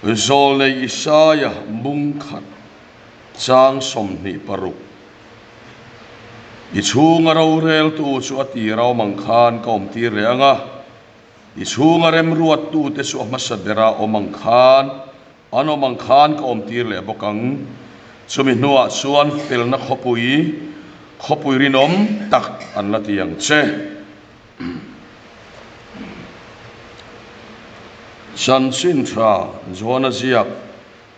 zol nei Isaya mung khat chang som ni paruk i chunga ro rel tu chu ati rau mang khan kom ti reanga i chunga rem ruat tu te su masadera o mang khan ano mang khan kom ti le bokang chumi nuwa chuan fel na khopui rinom tak an la tiang che san sin tra zona ziak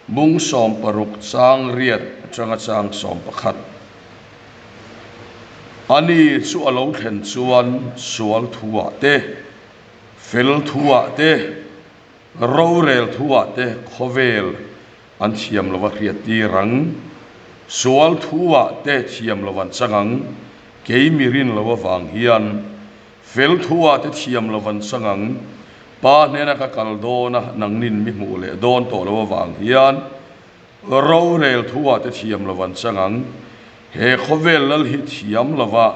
mung som paruk chang riat changa chang som pakhat ani chu alo thlen chuan sual thuwa te fel thuwa te ro rel thuwa te khovel an thiam lova riat ti rang sual thuwa te thiam lovan changang keimirin lova wang hian fel thuwa te thiam lovan changang pa nena ka kaldona nangnin mi mu le don to lo wang hian ro rel thuwa te thiam lovan changang he khovel lal hi thiam lova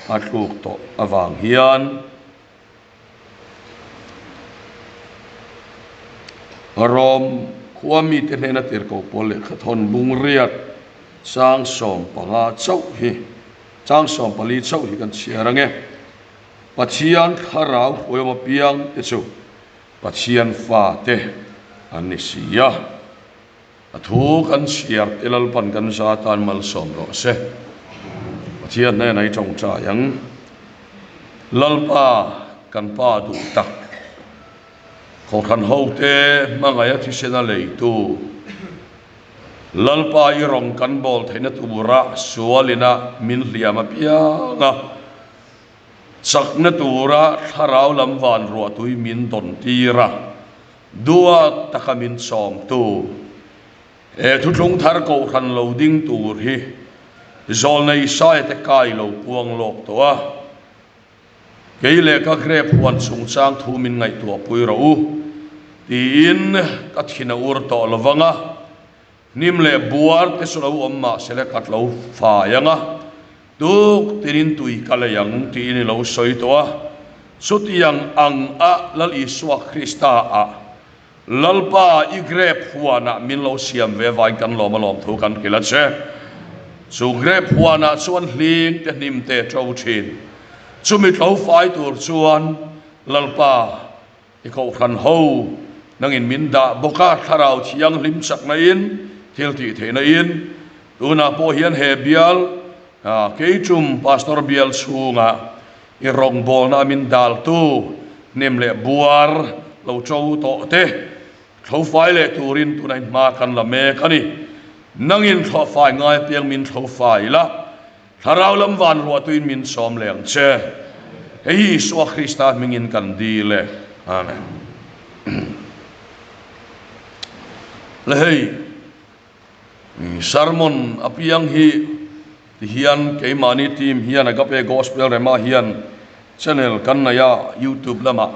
atluk to awang hian rom khuami te nena tir ko pole khathon bung riat chang som panga chau hi chang som pali chau hi kan chiarange pathian kharau oyoma piang te chu pathian fa te anisia athu kan siar elal pan kan satan mal som ro se pathian ne nai chong cha yang lalpa kan pa du tak ko khan ho te mangaya thi sena lei tu lalpa i rong kan bol theina tura sualina min liama pianga sakna tura tharau lam van ro tui min don tira dua takamin som tu e thu tlung thar ko khan loading tur hi zol nei sai te kai lo puang lok to a keile ka grep wan sung chang thu min ngai tu pui ro u tin ka thina ur to lowanga nim le buar te so lo amma sele kat lo fa yanga tuk tinin tui kalayang ti ini lo soi to a sutiang ang a lal iswa krista a lalpa i grep huana min lo siam ve vai kan lo malom thu kan kilat se su grep huana chuan hling te nim te tro thin chumi tlo fai tur chuan lalpa i ko khan ho nangin min da boka tharau thiang lim sak na in thil ti theina in tuna po hian he bial keichum pastor bial chunga i rong bol na min dal tu nem le buar lo chou to te thlo fai le turin tunai ma kan la me kani nangin thlo fai ngai piang min thlo fai la tharau lam van ro tuin min som leng che hei so Krista mingin kan di le amen le hei sermon apiang hi hian ke mani team hian agape gospel rema hian channel kan na ya YouTube lama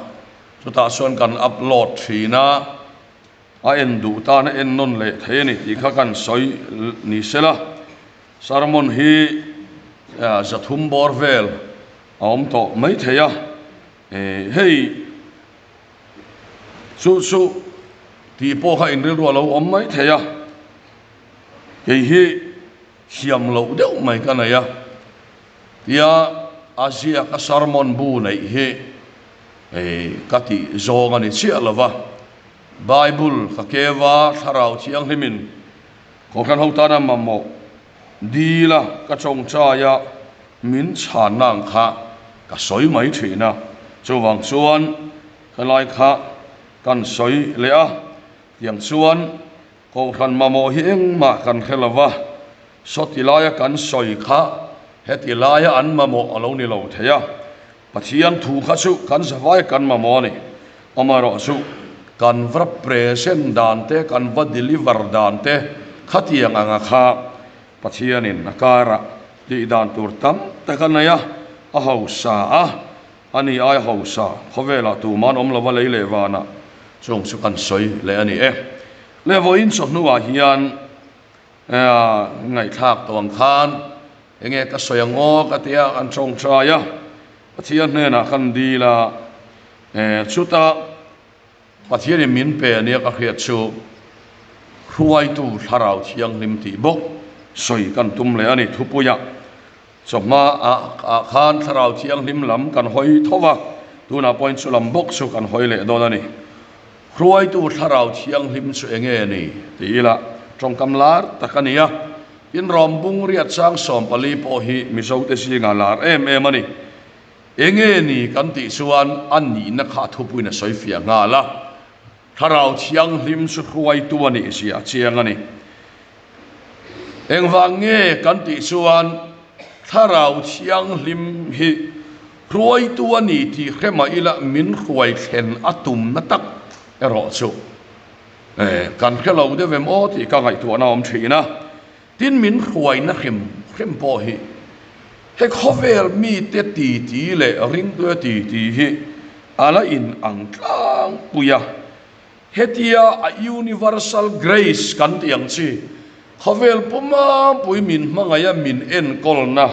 chuta son kan upload thina a en du ta na en non le theni ti kha kan soi ni sela sermon hi zathum borvel om to mai theya hei su ti po kha in ro lo om mai theya ke hi siam lo deuh mai kana ya tia asia ka sermon bu nei he kati zonga ni chia lova bible ka kewa tharau chiang himin ko kan hota na mamo dila ka chong cha ya min chan nang kha ka soi mai thina chuwang chuan khalai kha kan soi le a yang chuan ko kan mamo hi eng ma kan khelawa sotilaya kan soi kha hetilaya an mamo alo ni lo theya pathian thu kha chu kan zawai kan mamo ni amaro chu kan vra present dante kan va deliver dante khatiang anga kha pathianin nakara ti dan tur tam takanaya a hausa a ani ai hausa khowela tu man om lova leile wana chung chu kan soi le ani le voin so nuwa hian ngai thak tawang khan enge ka soyango ka tia an chong chaya pathian ne na kan di la chuta pathian min pe ne ka khriat chu ruai tu tharau thiang lim ti bok soi kan tum le ani thupuya choma a khan tharau thiang lim lam kan hoi thowa tuna point sulam bok su kan hoi le don ani ruai tu tharau thiang lim su enge ni tila trong kamlar takania in rombung riat sang som pali po hi miso te si ngalar em ani enge ni kan ti suan an ni na kha thupui na soi fia ngala tharau thiang lim su ruai tu ani sia chiang ani engwange kan ti suan tharau thiang lim hi ruai tu ani ti khema ila min ruai khen atum na tak ero chu kan khelo de vem o ti ka ngai tu na om thina tin min ruai na khem po hi he khovel mi te ti le ring tu ti hi ala in ang tlang puya hetia a universal grace kan tiang chi khovel puma pui min mangaya min en kolna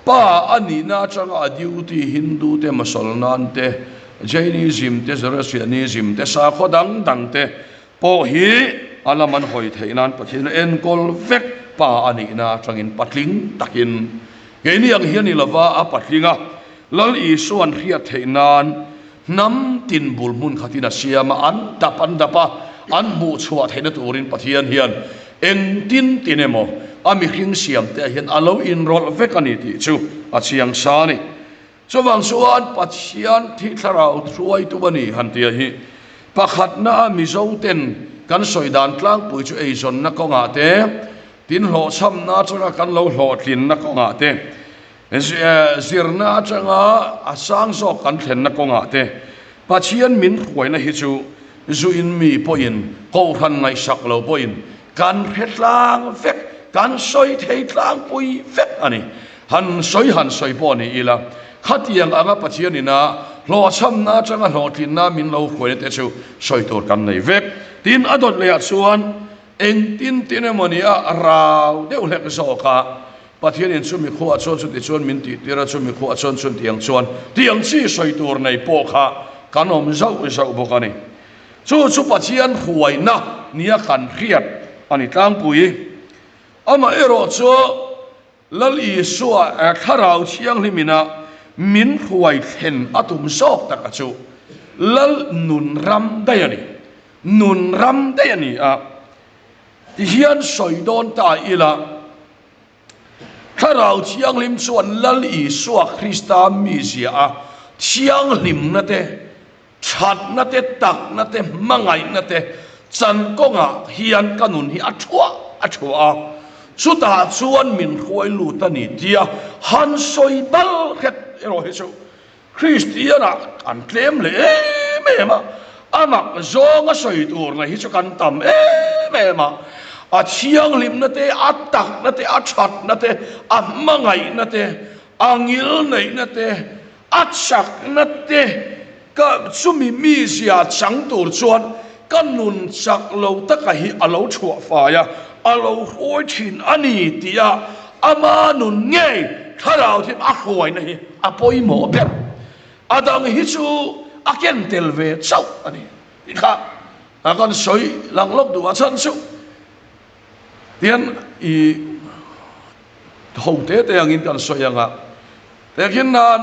pa ani na changa duty hindu te musalman te jainism te zoroastrianism te sa khodang dang te po hi alaman hoi theinan pathin en kol vek pa ani na changin patling takin geini ang hiani lova a patlinga lal i suan khia theinan nam tin bulmun khatina siama an tapan dapa an mu chhuwa theina turin pathian hian eng tin tinemo ami hring siam te hian alo in rol vekani ti chu a chiang sa ni chawang suan pathian thi tharau thuai tu bani han tia hi pakhat na mi zo ten kan soidan tlang pui chu ei zon na konga te tin hlo cham na changa kan lo hlo tlin na konga te zirna changa asang so kan thlen na konga te pathian min khoi na hi chu zu in mi poin ko khan ngai sak lo poin kan phetlang vek kan soi thei tlang pui vek ani han soi po ni ila khatiang anga pathian ina lo cham na changa lo tin na min lo khoi te chu soi tor kan nei vek tin adot le chuan eng tin tinemonia rau deu lek zo ka pathian in chumi khuwa chon chu ti chon min ti tira chumi khuwa chon chun tiang chi soi tor nei po kha kanom zau bokani chu pathian huai na nia kan khiat ani tlang pui ama ero chu lal i suwa tharau thiang limina min huai thlen atum sok tak chu lal nun ram dayani a hian soidon ta ila tharau thiang lim chuan lal i suwa Krista mi zia a thiang lim na te chat na te tak na te mangai na te chan konga hian kanun hi athua suta chuan min khoi lu ta ni tia han soi bal khet ero he chu Christiana kan tlem le mema ama zonga soi tur na hi chu kan tam mema a thiang lim na te a tak na te a chat na te a mangai na te angil nei na te a chak na te ka sumi mi sia chang tur chuan kanun chak lo ta ka hi alo chua fa ya alo hoi thin ani tia ama nun nge tharau thim a khoi na hi a poi mo pe adang hi chu a ken telve chau ani kha a kan soi lang lok du a chan chu tian i hong te angin kan soi anga te kin nan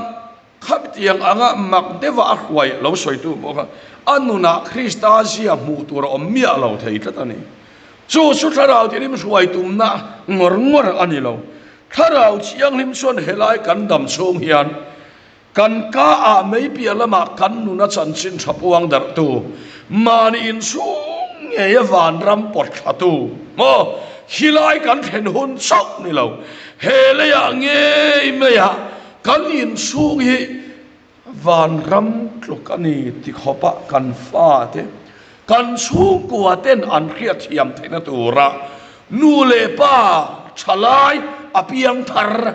khap tiang anga mak deva a khwai lo soi tu boka anuna Krista sia mu tur om mia lo thei tlatani chu tharau ti rim suai tum na ngor ani lo tharau chiang lim son helai kan dam chung hian kan ka a mei pia lama kan nuna chan chin thapuang dar tu mani in sung nge van ram pot khatu mo hilai kan phen hun chok ni lo hele ya nge me ya kan in sung hi van ram tlukani ti khopa kan fa te kan sung kwa ten an khia thiam theina tura nu le pa chalai apiang thar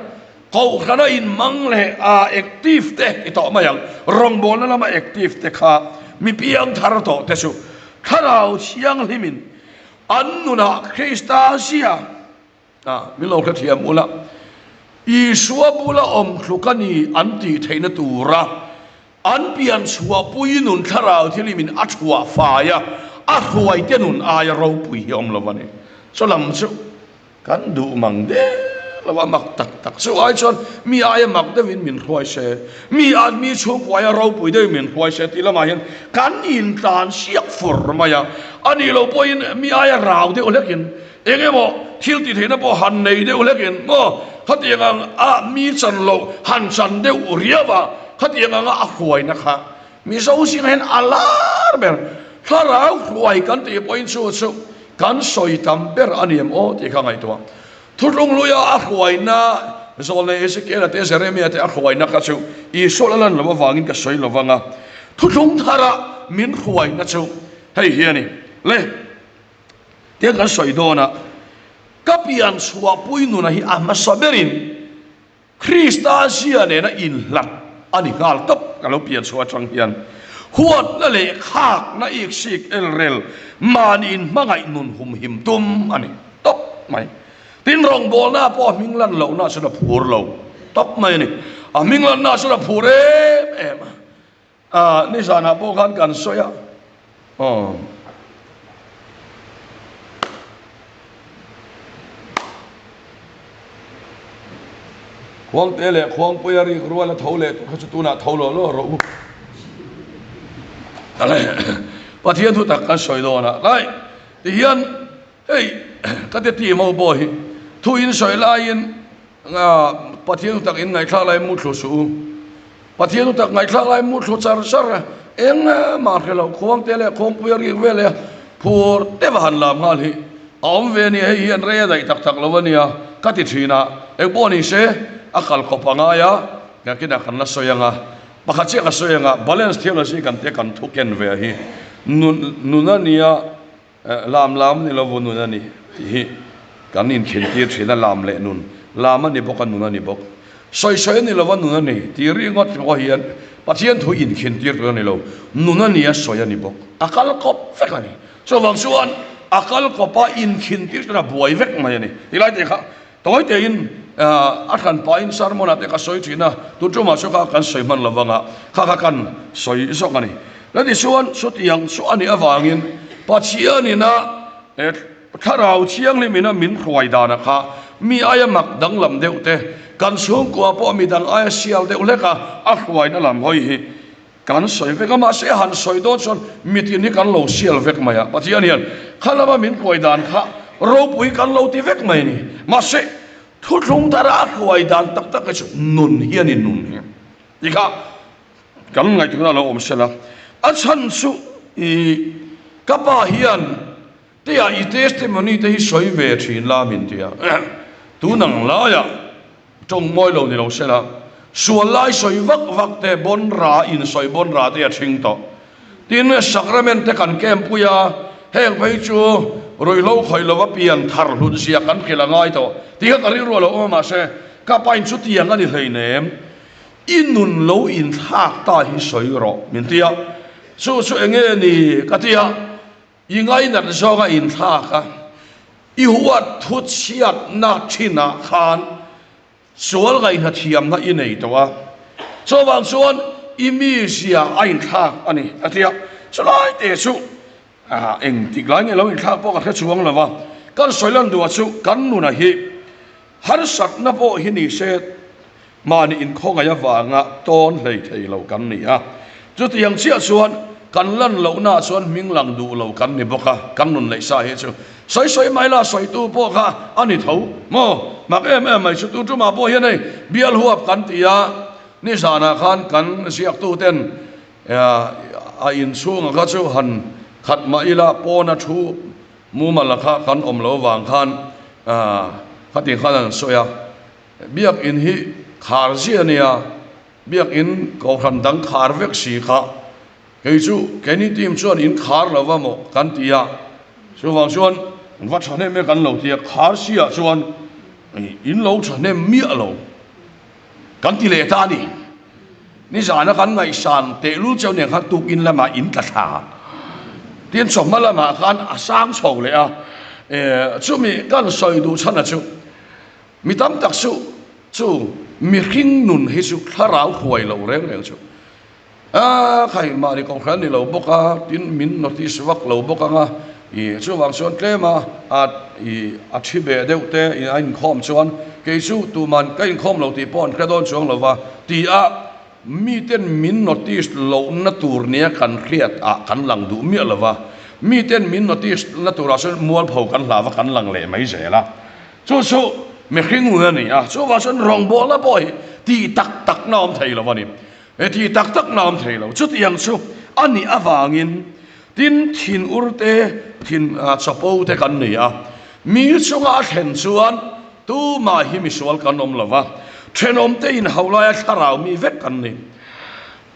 ko khana in mang le a active te ito mayang rong bol na ma active te kha mi piang thar to te su tharau chiang limin annuna Krista sia mi lo kha thiam ula i suwa bula om thlukani anti theina tura an pian suwa pui nun tharau thilimin athua fa ya a huai te nun ai ro pui om lo wani so lam chu kan du mang de lawa mak tak so ai chon mi ai mak de win min huai se mi an mi chu huai ro pui de min huai se ti lama hian kan in tan siak fur maya ani lo poin mi ai rau de olekin enge mo thil ti thena po han nei de olekin mo khatiang a mi chan lo han chan de uriawa khatiang a huai na kha mi so sing hen alar ber tharau huai kan ti point chu kan soi tam ber aniam o ti kha ngai to thulung luya a huai na zol ne ese ke la te jeremia te a huai na ka chu I solalan lo wangin ka soi lo wanga thulung thara min huai na chu hei hiani le te kan soi do na kapian suwa pui nu na hi amasaberin Krista sia ne na in lat ani gal top kalau pian suwa chang hian huat la le khak na ik sik el rel manin mangai nun hum him tum ani top mai tin rong bol na po minglan lo na sura phur lo top mai ni a minglan na sura phur em ni sana po kan soya khoang tele khoang puyari ruala thole khachu tuna tholo lo ro ale pathian thu tak kan soi do na lai ti hian ei ka te ti mo bo hi thu in soi lai in nga pathian tak in ngai thla lai mu thlu su pathian tak ngai thla lai mu thlu char sar eng ma khelo khoang tele khoang puyari vele phur te ban lam ngal hi om ve ni hei hian re dai tak tak lawania ka ti thina ek bo ni se akal ko pangaya ga kina kan la soyanga pakhache ka soyanga balance theology kan te kan thuken ve hi nunania lam ni lo nunani hi kan in khin ti thina lam le nun lama ni bokan nunani bok soi ni lo nunani ti ri ngot ko hian pathian thu in khin ti ni lo nunani a soyani bok akal ko fekani so wang suan akal ko pa in khin ti na buai vek mai ni ilai te kha toy te in kan pain sarmona te ka soi thina tu tuma so ka kan soi man lawanga kha kan soi so ngani la di suan so tiang so ani awangin pachia ni na tharau chiang ni mina min khwai da na kha mi aya mak dang lam deu te kan sung ko po mi dang aya sial deu le ka a khwai na lam hoi hi kan soi ve ka ma se han soi do chon mi ti ni kan lo sial vek maya pachia ni khalama min khwai dan kha ro pui kan lo ti vek mai ni ma se thu lung tara khwai dan tak tak chu nun hian in nun hi ika kan ngai tu na lo om sela a chan su I kapa hian te a I testimony te hi soi ve thin la min tia tu nang la ya tong moi lo ni lo sela sual lai soi vak te bon ra in soi bon ra te a thing to tin sacrament te kan kem puya heng phei chu rồi lâu khởi lâu pian thar hun sia kan khela ngai to ti ka ri ro lo ma se ka pain chu tiang ani hlei nem in nun lo in thak ta hi soi ro min tia su enge ni ka tia I ngai na so ga in thak ka I huat thut siat na thina khan sual gai na thiam na I nei to wa so wang suan I mi sia ain thak ani atia so lai te su eng tik lai nge lo in thak po ka chuang lawa kan soilan du chu kan nu na hi har sat na po hi ni se mani in khonga ya wanga ton hlei thei lo kan ni a chu tiang chia chuan kan lan lo na chuan minglang du lo kan ni boka kan nun lei sa he chu soi mai la soi tu po kha ani tho mo mak em mai chu tu ma po hi nei bial huap kan tia ni sana khan kan siak tu ten a in chung ka chu han khat ma ila pona thu mu malakha kan om lo wang khan khatin khan soya biak in hi khar ziania biak in ko khan dang khar vek si kha ke chu keni tim chuan in khar lawa mo kan tia chu wang chuan wa thane me kan lo tia khar sia chuan in lo thane mi alo kan ti le ta ni zana kan ngai san te lu chau ne kha tuk in lama in ta tha tiên sòng mà là mà gan sáng sầu lệ chú mi gan soi đủ chân là chú mi tam đặc chú mi kinh nun hết chú thà rau hoài lâu rèn rèn chú khai mà đi công khai này lâu bốc à tin min notice vak lâu bốc à chú vàng xuân thế mà chi bể đều thế anh khom xuân cái chú tụ man cái khom lâu thì pon cái đón xuân lâu và thì mi tên min notice lâu na tour nia kan khiat kan lang du mi lâu và mi tên min notice na tour ra xuân mual phau kan la và kan lang lệ mấy dễ la chú me khinh người này chú vàng xuân rong bò la boy thì tak nam thầy lâu và nè thì tak nam thầy lâu chút yang chú anh ấy avangin tin thin urte thin chapo te kan ni mi chunga then chuan tu ma hi mi sual kan om lova thenom te in haulaya tharau mi vek kan ni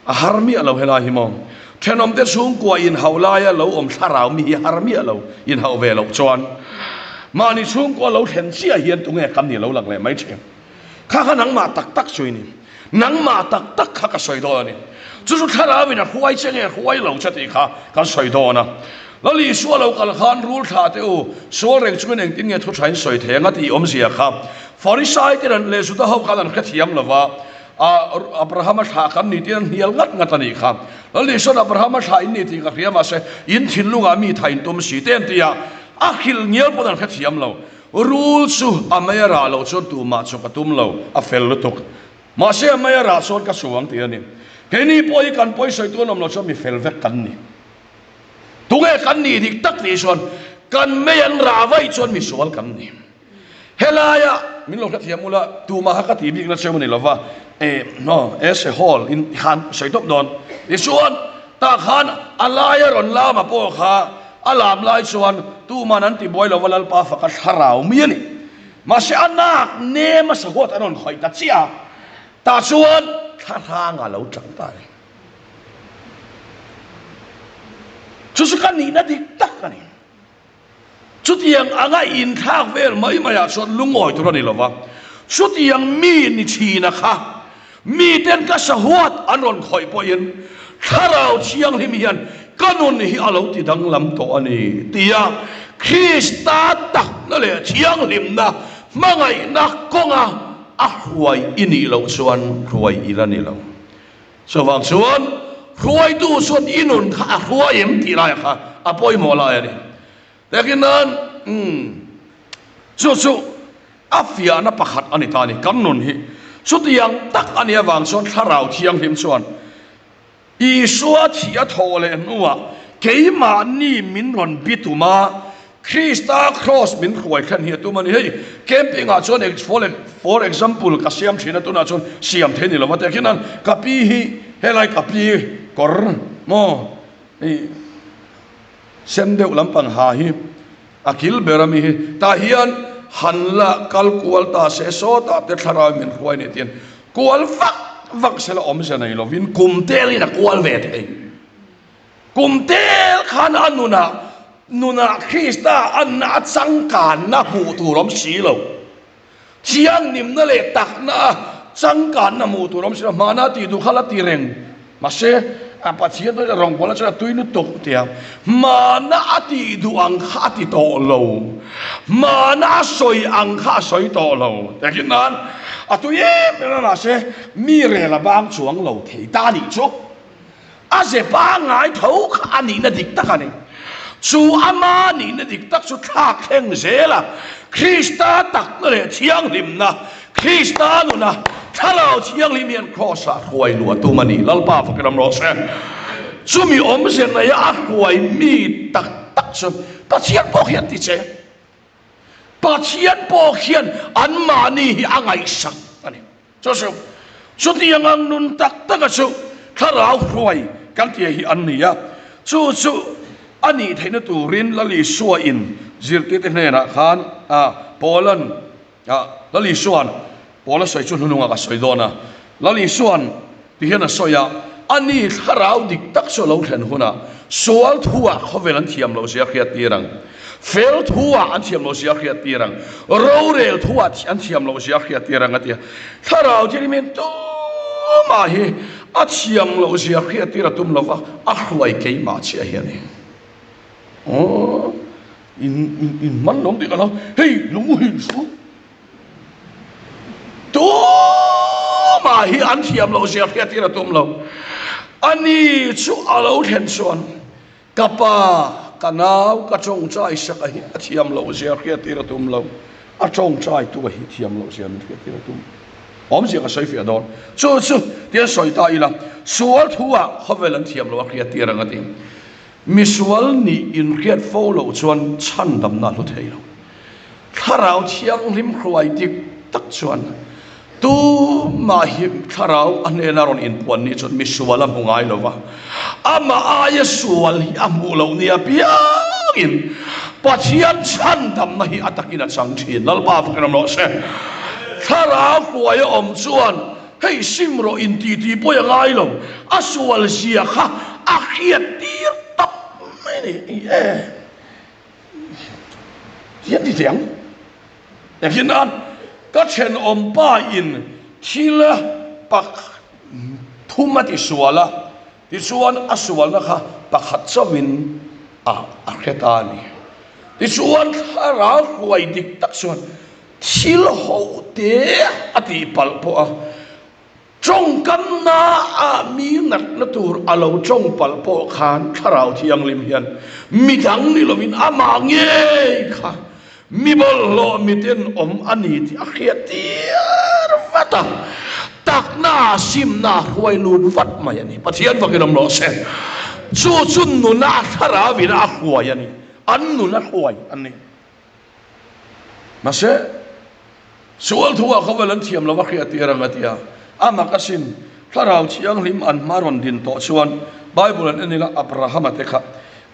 harmi alo hela hi mong thenom te chung kwa in haulaya lo om tharau mi harmi alo in hau ve lo chuan mani chung kwa lo then sia hian tu nge kan ni lo lang le mai chem kha nang ma tak chui ni nang ma tak kha ka soi do ni chú chú thà vì là huay chăng nghe huay lâu chất thì khá soi đó na, nó li số lâu cả khan rule thà theo số rèn chúng mình tin nghe thu thành soi thế ngắt thì gì khá, Pharisai thì là lệ sudah học cả là cái thiam là va, Abraham thà kan ni tiền hiel ngắt anh khá, nó li số Abraham thà in ni thì cái thiam mà sẽ in thiên lung ami thành tôm sĩ tên thì akhil nhiều bộ là cái thiam lâu, rule su amaya ra lâu cho tu mà cho cái tum lâu, phèl lutuk, mà sẽ amaya ra cho cái suang thì anh cái này bôi kan bôi soi tu nom lo cho mi fel vek kan ni tu nghe kan ni dik tak ni son kan me an ra vai chon mi sual kan ni helaya min lo khathia mula tu ma ka ti bik na cheu ni lova no as a whole in khan soi top don ni suan ta khan alaya ron la ma po kha alam lai suan tu ma nan ti boi lo walal pa fa ka tharau mi ni ma se anak ne ma sa hot anon khoi ta chia ta suan thà ngà lâu chẳng tài, chú sư cái này nó đi tắc cái này, chú tiếng anh ấy in thác về mấy mà son lung ngồi thôi này là vâng, chú tiếng mi ni chi na kha, mi tên cái xã hội anh còn khỏi bồi yên, thà lâu chiang hi miền, cái nôn hi alo thì đang làm tổ anh ấy, tia Christa tắc nó là chiang lim na, mà ngày na con huay ini lâu xuân huay irani lâu so vang xuân huay tu xuân inun kha huay em ti lai kha apoi mo lai ni lekin nan so afia na pakhat ani ta ni kan nun hi su tiang tak ani awang xuân tharau thiang him xuân i suwa thia thole nuwa keima ni min ron bituma Christa cross min khuai khan hi tu mani hei camping a chon for example ka siam thina tu na chon siam theni lo mate khinan kapi hi helai kapi kor mo sem deu lampang ha hi akil berami hi ta hian hanla kalkual ta se so ta te thara min khuai ni tian kual vak sela om se nei lo vin kumtel ina kual ve the kumtel khan nuna Christa anna changkan na hu tu rom si lo chiang nim na le tak na changkan na mu tu rom si mana ti du khala ti reng ma se apa chian to rong bola cha tuinu tok tia mana ati du ang kha ti to lo mana soi ang kha soi to lo ta kin nan atu ye na se mi re la bang chuang lo thei ta ni chu a se ba ngai thau kha ni na dik ta ka ni chú ama ni na dik tak chú thak heng zela Christa tak na le chiang lim na Christa nu na thalau chiang lim yan cross a huai lu tu mani lalpa fa kam ro se chú mi om se na ya huai mi tak su pa chian po hian ti che pa chian po hian an ma ni hi angai sak ani chú ti ang nun tak a chú thalau huai kan ti hi an ni ya chú ani theina turin lali suwa in zirti te hna khan Poland lali suan Poland soi chun hununga ka soi dona lali suan ti hena soya ani tharau dik tak so lo thlen huna sual thuwa khovelan thiam lo sia khia tirang fel thuwa an thiam lo sia khia tirang rorel thuwa an thiam lo sia khia tirang atia tharau jerimen to ma hi a thiam lo sia khia tira tum lova a hruai ke ma chia hian in man nom di kana hey lungu hin su to ma hi an thiam lo sia khia tira tum lo ani chu alo then chuan kapa kanau ka chong chai saka hi athiam lo zia khia tira tum lo a chong chai tu hi thiam lo zia min khia tira tum om zia ka sai fi adon chu tia soi ta ila sual thua khovelan thiam lo khia tira ngati misual ni in khiat fo lo chuan chan dam na lu thei lo tharau thiang lim khruai tik tak chuan tu ma hi tharau anena ron in pon ni chon misual am ngai lo wa ama aya sual hi amu lo ni apia in pathian chan dam na hi atakina chang thin lal pa fakam lo se tharau khruai om chuan hei simro in ti poya ngai lo asual sia kha akhiat tir tap mai hian ti tiang ya hian an ka chen om pa in thila pak thuma ti suala ti chuan asual na kha pakhat chawin a kheta ni ti chuan thara huai dik tak chuan thil ho te ati pal po a trong kan na a mi nat na tur alo trong pal po khan tharau thiang lim hian mi dang ni lomin ama nge kha mi bol lo mi ten om ani ti a khiat tir vata tak na sim na huai lun vat mai ani pathian vakiram lo se chu chun nu na thara vi na huai ani an nu na huai ani mase sual thua khovelan thiam lo khiat tir angatia ama kasin tharau chiang lim an maron din to chuan bible an enila abraham atekha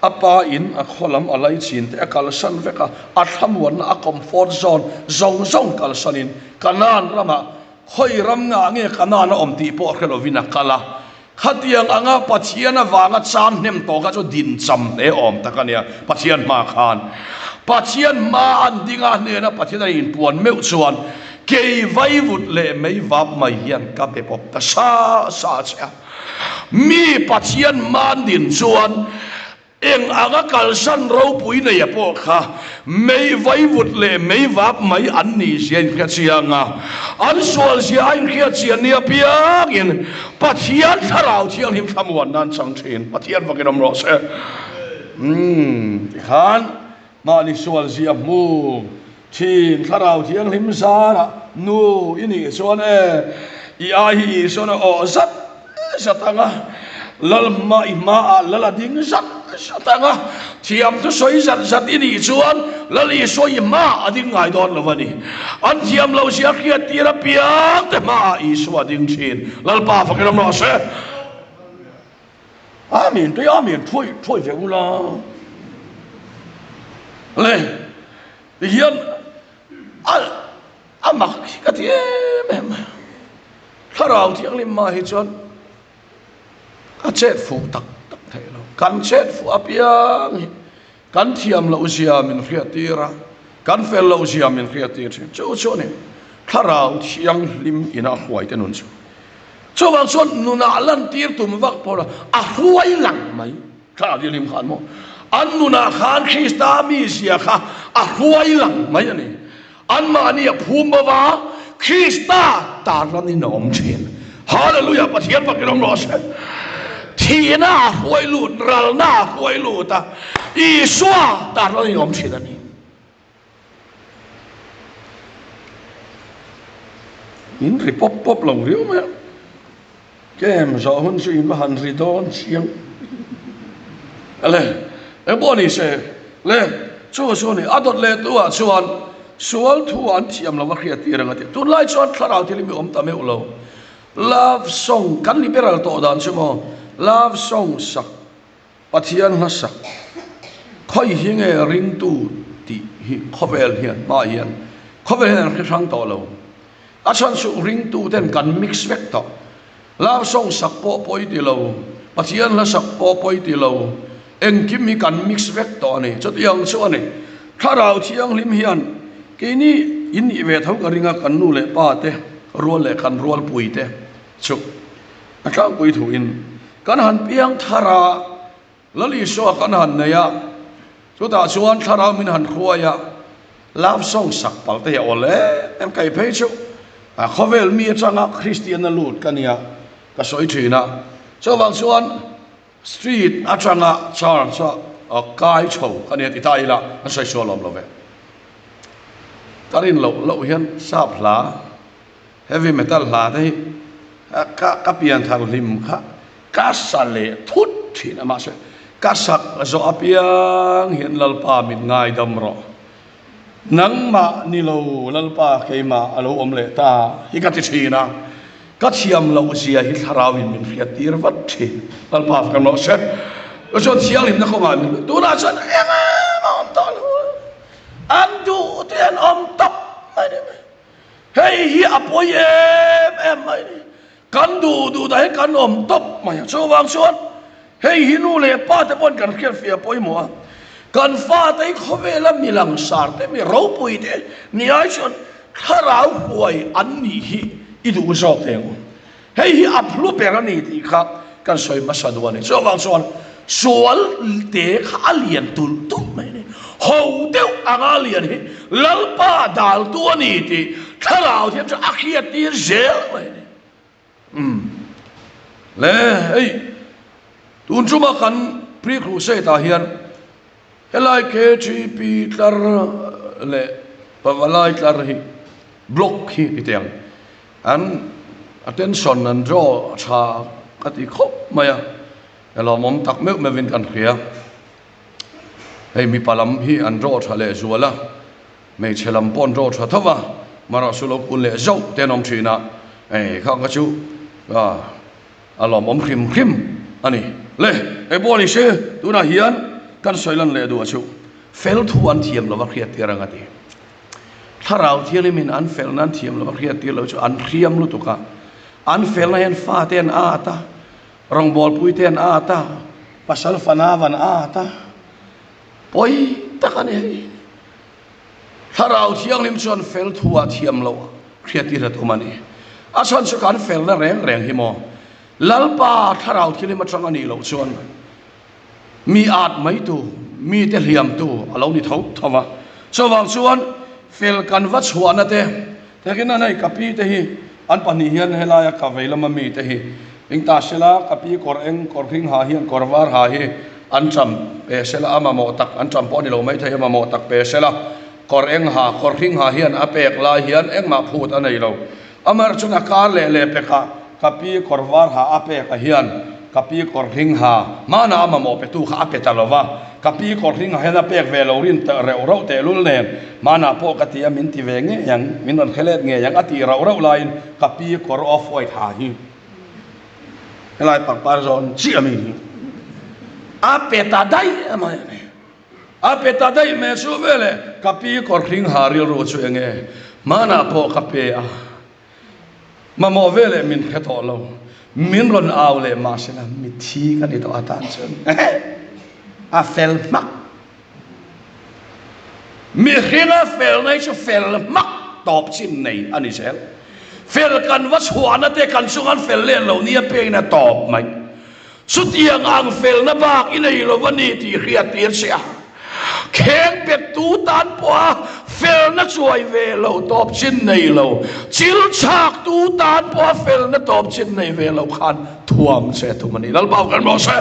apa in a kholam alai chin te akal san veka a thamwan a comfort zone zong kal sanin kanan rama khoi ram nga nge kanan om ti po khelovina kala khatiang anga pathiana wanga chan nem to ka cho din cham e om takania pathian ma khan pathian ma an dinga ne na pathian in puan meu chuan ke vai vut le mei vap mai hian ka be pop ta sa cha mi pathian man din chuan eng aga kalsan ro pui na ya po kha mei vai vut le mei vap mai an ni sian kha chianga an sual sia in khia chian nia piangin pathian tharau thiang him thamwan nan chang thin pathian vakiram ro se khan mali sual sia mu thin tharau thiang lim sara nu ini sone i ai sone o zat satanga lal ma lala ding zat satanga thiam tu soi zat ini chuan lali soi ma ading ngai don lovani an thiam lo sia khia tira piang te ma i swa ding thin lal pa fakram lo se amen对amen thôi về u la le hian amak ka ti em tharau thiang lim ma hi chuan a chet fu tak thei lo kan chet fu apiang kan thiam lo sia min khia tira kan fel lo sia min khia tir chu ne tharau thiang lim ina huai te nun chu chu wang chuan nuna lan tir tum vak pora a huai lang mai tha di lim khan mo an nuna khan khista mi sia kha a huai lang mai ani an ma ni phum ba khista ta ran ni nom chen hallelujah pathian vakiram lo se thina huai lu ral na huai lu ta i swa ta ran ni nom chen ani in ri pop long riu ma kem zo hun su in han ri don chiang ale e boni se le chu ni adot le tu a chuan sual thu an thiam lo khia tiranga tu lai chuan tharau thili mi om ta me ulo love song kan liberal to dan chumo love song sak pathian na sak khoi hinge ring tu ti hi khovel hian ma hian khovel hian khi sang to lo a chan su ring tu ten kan mix vek to love song sak po poi ti lo pathian na sak po poi ti lo eng kim mi kan mix vek to ni chot yang chu ani tharau thiang lim hian kini in ve thau ka ringa kan nu le pa te rual le kan rual pui te chu atang pui thu in kan han piang thara lali so kan han na ya chu ta chuan thara min han khuaya love song sak pal te ole em kai phei chu a khovel mi changa christian na lut kania ka soi thina cho vang chuan street atanga church kai chho kani ti tai la an sai so lom lo ve tarin lo hian sap la heavy metal la dei ka pian thar lim kha ka sale thut thin ama se ka sak zo apiang hian lalpa min ngai dam ro nang ma ni lo lalpa keima alo omle ta hi ka ti thina ka thiam lo sia hi tharawin min fiat tir wat thi lalpa kan lo se cho thiang lim na khoma min tu na chan om ton an du tian om top hey hi apoi em mai kan du dai kan om top mai cho wang chuan hey hi nu le pa te pon kan khial fia poi mo kan fa te khove la milang sar te mi ro pui te ni ai chon kharau huai an ni hi idu zo te hey hi aplu per ani ti kha kan soi ma sa duani cho wang chuan sual te kha lian tul tum mai ni ho deu anga lian hi lalpa dal tu ani ti kharau thiam cha akhia ti zel mai ni le hey tun chuma kan pre crusade ta hian helai KGP tar le pawalai tar hi block hi piteng an attention an draw tha kati khop maya elo mom tak mek mevin kan khia hei mi palam hi an draw tha le zuala me chelam pon draw tha thawa mara sulo kun le zau tenom thina kha ka chu alo mom khim ani le e boli se tuna hian kan soilan le du achu fel thu an thiam lo wa khriat tiranga ti tharau thialimin an fel nan thiam lo wa khriat tir lo chu an khiam lu tuka an fel na hen fa ten ata rong bol pui ten ata pasal fanawan ata poi takani tharau thianglim chuan fel thu a thiam lo khriat tir tu mani asan chu kan fel na reng hi mo lalpa tharau thilim atang ani lo chuan mi at mai tu mi te hliam tu alo ni tho thoma so wang chuan fel kan va chuana te takin anai kapi te hi an pani hian helaya ka veilama mi te hi ingta sela kapi kor eng kor khing ha hian korwar ha hi an cham pe sela ama mo tak an cham poni lo mai thai ama mo tak pe sela kor eng ha kor khing ha hian apek la hian eng ma phut anei lo amar chuna kar le pe ka kapi korwar ha apek a hian kapi kor khing ha mana ama mo pe tu kha apeta lova kapi kor khing ha hena pek ve lo rin ta re ro te lul nen mana po ka ti amin ti ve nge yang min on khelet nge yang ati ro lain kapi kor off white ha hi helai pak par zon chi ami apeta dai ama apeta dai me su vele kapi kor khing ha ri ro chu nge mana po kape a mamo vele min kheto lo min ron aw le ma sela mi thi kan ni to atan chen a fel mak mi khina fel nei chu fel mak top chin nei ani sel fel kan wa chuana te kan sungan fel le lo ni pe na top mai sutiang ang fel na bak inei lo wani ti khia tir sia khen pet tu tan poa fel na chuai ve lo top chin nei lo chil chak tu tan poa fel na top chin nei ve lo khan thuam se tu mani lal bau kan mo se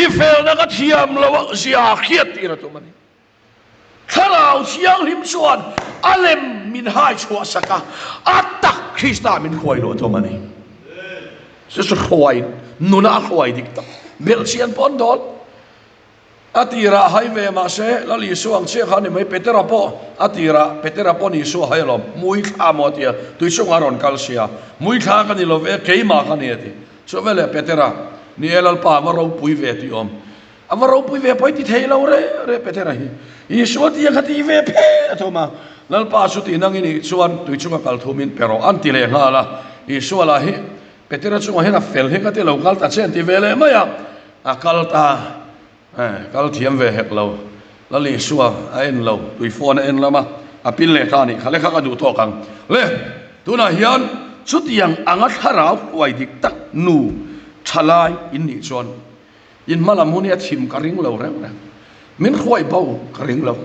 i fel na ka thiam lo sia khiat ti ra tu mani tharau chiang lim chuan alem min hai chua saka atak krista min khoi lo tu mani se su khoi nuna khoi dik ta bel chian pon dol atira highway ma se la li suang che khani mai petera po atira petera po ni su hai lo mui kha mo tia tui su ngaron kal sia mui kha ka ni lo ve ke ma ka ni ti so vele petera ni elal pa ma ro pui ve ti om ama ro pui ve poi ti thei lo re petera hi i su ti ya khati ve phe thoma lal pa su ti nang ni chuan tui chu kal thumin pero anti le nga la i su la hi petera chu ma hena fel he ka te lo kal ta chen ti vele ma ya akal ta kal thiam ve hek lo la li suwa ain lo tui phone en lama apil le thani khale kha ka du to kang le tuna hian chutiang anga tharau wai dik tak nu thalai in ni chon in malamunia thim ka ring lo reng na min khoi bau ka ring lo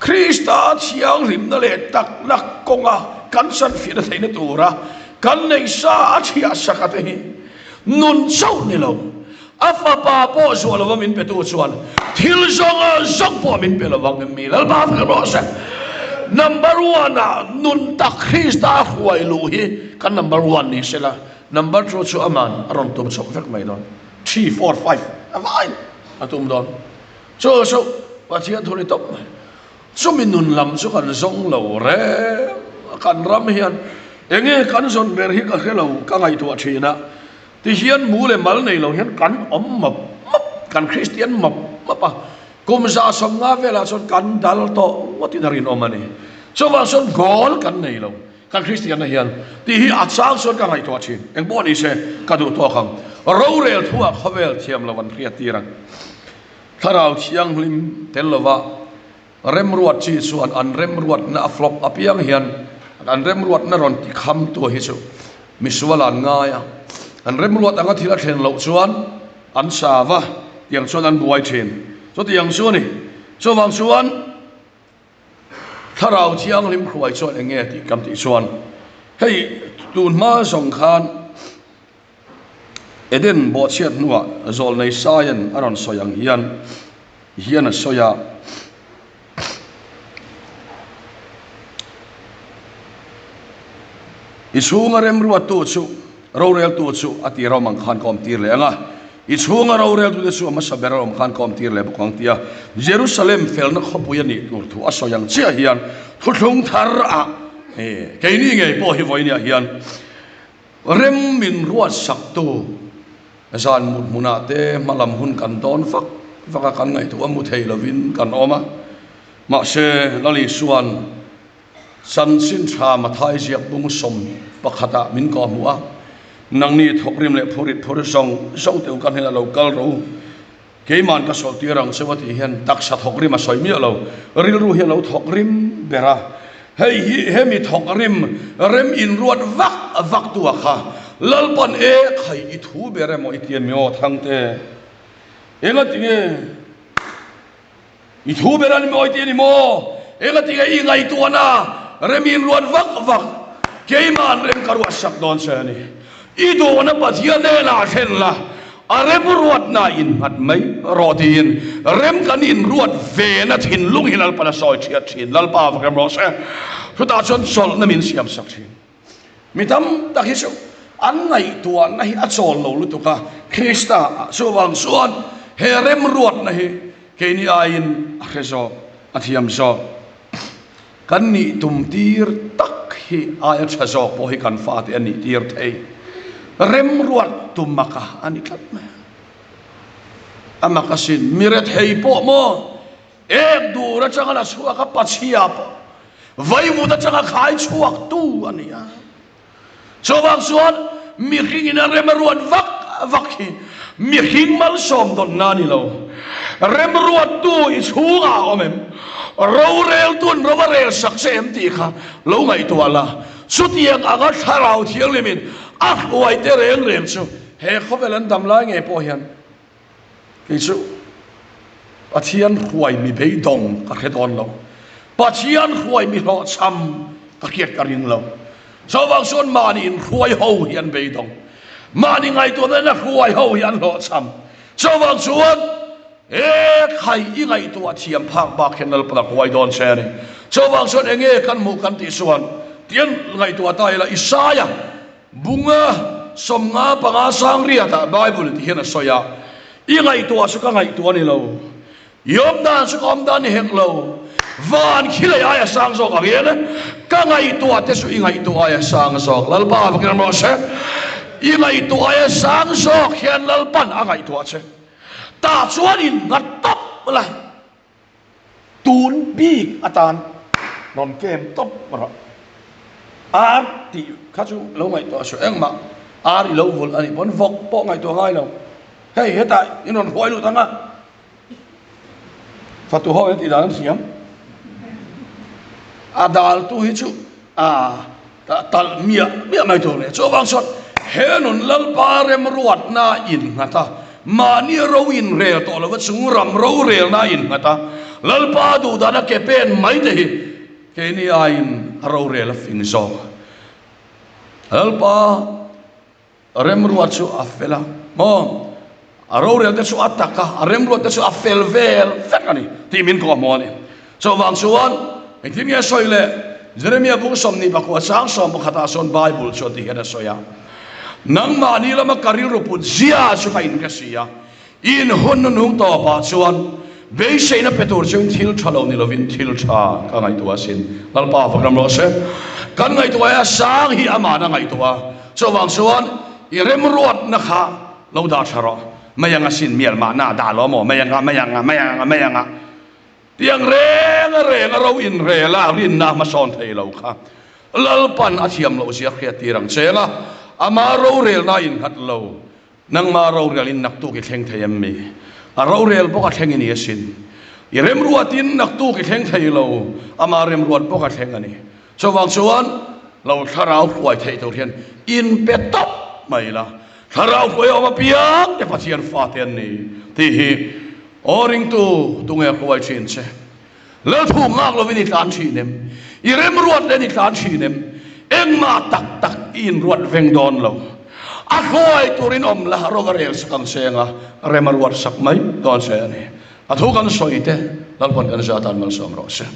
krista chiang rim na le tak lak konga kan san fi na theina tura kan nei sa athia sakate hi nun chau ni lo afa pa po so lo min pe tu chuan thil zonga zok po min pe lo wang mi lal ba ka ro sa number 1 nun tak Krista huai lu hi kan number 1 ni sela number 2 chu aman aron tum chok vek mai don 3 4 5 avai atum don so pathian thori top so min nun lam chu kan zong lo re kan ram hian enge kan zon ber hi ka khelo ka ngai tu athina ti hian mu le mal nei lo hian kan map kan Christian map pa kum za som nga vela son kan dal to wati darin omani so wa son gol kan nei lo kan Christian na hian ti hi achang son ka ngai tu athin eng bo ni se ka du to kham ro rel thua khavel thiam lawan khria tirang tharau chiang lim telova rem ruat chi suan an rem ruat na flop apiang hian an rem ruat na ron ti kham tu hi chu miswalan nga ya an rem ruat anga thila thlen lo chuan an sawa tiang chuan an buai thin so tiang chu ni so wang chuan tharau chiang lim khuai chuan enge ti kam ti chuan hei tun ma song khan eden bo chiat nuwa zol nei sayan aron soyang hian a soya ichunga rem ruat tu chu ro rel tu chu ati ro mang khan kom tir le anga ichunga ro rel tu chu ma saber rom khan kom tir le bokang tia Jerusalem fel na khopuya ni tur thu asoyang chia hian thuthung thar a ke ni nge po hi voi ni hian rem min ruat sak tu zan mut munate malam hun kan don faka kan ngai tu amu thei lovin kan oma ma se lali suan san sin tha ma thai jiak bung som pakhata min ko muwa nang ni thokrim le phurit phur song teu kan hela local ro keiman ka sol tirang sewati hian tak sa thokrim a soi mi lo ril ru hi lo thokrim bera hei hi hemi thokrim rem in ruat vak tu kha lalpan e khai I thu bere mo itian myo thangte enga tinge I thu beran mo itian mo enga tinge I ngai tu na rem in ruat vak keiman rem karwa sak don sani I do na pathian ne la khen la arem ruat na in hat mai rodin rem kan in ruat ve na thin lung hinal pala soi thiat thin lal pa vakam ro se chuta chon sol na min siam sak thin mitam takhisu an ngai tua na hi achol lo lu tuka Krista suwang suan he rem ruat na hi ke ni ain akheso athiam so kan ni tum tir tak hi aya chaso po hi kan fa ti ani tir thei rem ruat tumaka ani katma amakasin miret hei po mo ek dura changala suwa ka pachia po vai muda changa khai chuak tu ania chowang suan mi khingina rem ruat vak hi mi khing mal som don nani lo rem ruat tu I chunga omem ro rel tun ro rel sakse em ti kha lo ngai tu ala sutiang anga tharau thiang lemin wai te reng rem chu he khovelan damlai nge po hian ke chu pathian huai mi bei dong ka kheton lo pathian huai mi lo cham ka kiat ka ring lo sawang son mani in huai ho hian bei dong mani ngai to na huai ho hian lo cham sawang suan khai I ngai to athiam phak ba khenal pala huai don se ni sawang son enge kan mu kan ti suan tian ngai to ta ila Isaya bunga som nga panga sang ria ta Bible ti hian soya I ngai to su ka ngai to ni lo yom dan su kom dan hek lo van khile aya sang zo ka hian ka ngai to te su I ngai to aya sang zo lal ba ba kan mo se I ngai to aya sang zo hian lal pan a ngai to che ta chuan in ngat top la tun big atan non kem top ra ar ti khachu lo ngai to so engma ar I lo vol ani bon vok po ngai to ngai lo hei hetai inon hoi lu tanga fatu ho ti dan siam adal tu hi chu tal mia mai to le cho wang sot henon lal parem ruat na in ngata mani rowin re to lo chung ram ro re na in ngata lal pa du da na ke pen mai de ke ni ain ro re la fin zo alpa rem ruat su afela mo aro rel te su ataka rem ruat te su afel vel fekani ti min ko mo ni so wang suan tin ye soile Jeremia bu som ni ba ko sang som khata son bible so ti hena soya nang ma ni lama karil rupun zia su kain ka sia in hon nun to pa chuan be sei na petur chung thil thalo ni lovin thil tha ka ngai tu asin lalpa fakram lo se kan ngai tu ya sang hi ama na ngai tu a so wang suan i rem ruat na kha lo da tharo mayang asin miel ma na da lo mo mayanga tiang reng ro in re la rin na ma son thei lo kha lalpan athiam lo sia khia tirang chenga ama ro rel na in khat lo nang ma ro rel in nak tu ki thleng thayam mi a ro rel boka thleng ni asin i rem ruatin nak tu ki thleng thai lo ama rem ruat boka thleng ani so wang chuan lo tharau khwai thei to hian in pe top mai la tharau khoi oma piak te pathian fa ten ni ti hi oring tu tunge khwai chin che le thu ngak lo vini tlan thi nem i rem ruat le ni tlan thi nem engma tak in ruat veng don lo a khoi turin om la ro garel sakang senga rem ruat sak mai don se ani a thu kan soite lalpon kan zatan mal som ro se